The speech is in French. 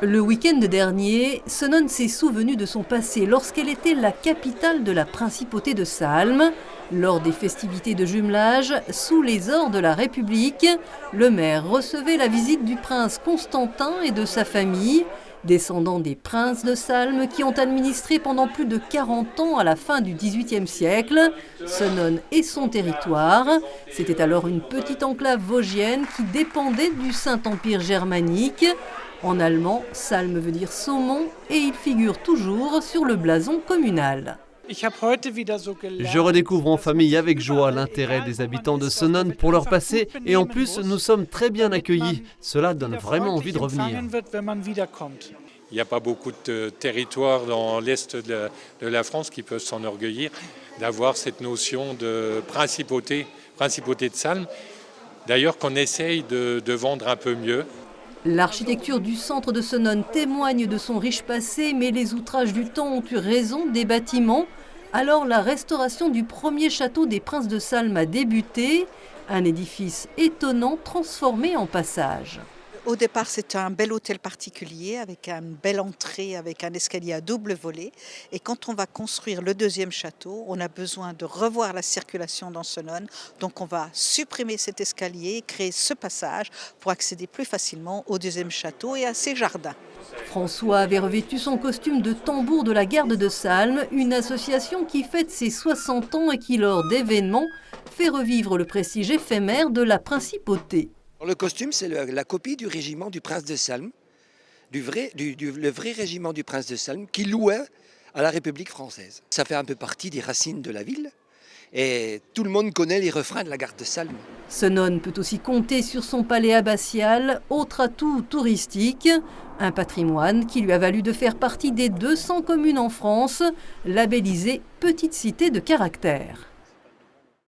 Le week-end dernier, Senones s'est souvenu de son passé lorsqu'elle était la capitale de la principauté de Salm. Lors des festivités de jumelage, sous les ors de la République, le maire recevait la visite du prince Constantin et de sa famille, descendants des princes de Salm qui ont administré pendant plus de 40 ans à la fin du XVIIIe siècle Senones et son territoire. C'était alors une petite enclave vosgienne qui dépendait du Saint-Empire germanique. En allemand, Salm veut dire saumon et il figure toujours sur le blason communal. Je redécouvre en famille avec joie l'intérêt des habitants de Senones pour leur passé et en plus nous sommes très bien accueillis. Cela donne vraiment envie de revenir. Il n'y a pas beaucoup de territoires dans l'est de la France qui peuvent s'enorgueillir d'avoir cette notion de principauté de Salm. D'ailleurs qu'on essaye de vendre un peu mieux. L'architecture du centre de Senones témoigne de son riche passé, mais les outrages du temps ont eu raison des bâtiments. Alors la restauration du premier château des Princes de Salm a débuté, un édifice étonnant transformé en passage. Au départ, c'est un bel hôtel particulier avec une belle entrée, avec un escalier à double volée. Et quand on va construire le deuxième château, on a besoin de revoir la circulation dans Senones. Donc on va supprimer cet escalier et créer ce passage pour accéder plus facilement au deuxième château et à ses jardins. François avait revêtu son costume de tambour de la garde de Salm, une association qui fête ses 60 ans et qui, lors d'événements, fait revivre le prestige éphémère de la principauté. Le costume, c'est la copie du régiment du prince de Salm, le vrai régiment du prince de Salm qui louait à la République française. Ça fait un peu partie des racines de la ville et tout le monde connaît les refrains de la garde de Salm. Senones peut aussi compter sur son palais abbatial, autre atout touristique, un patrimoine qui lui a valu de faire partie des 200 communes en France, labellisées Petite Cité de caractère.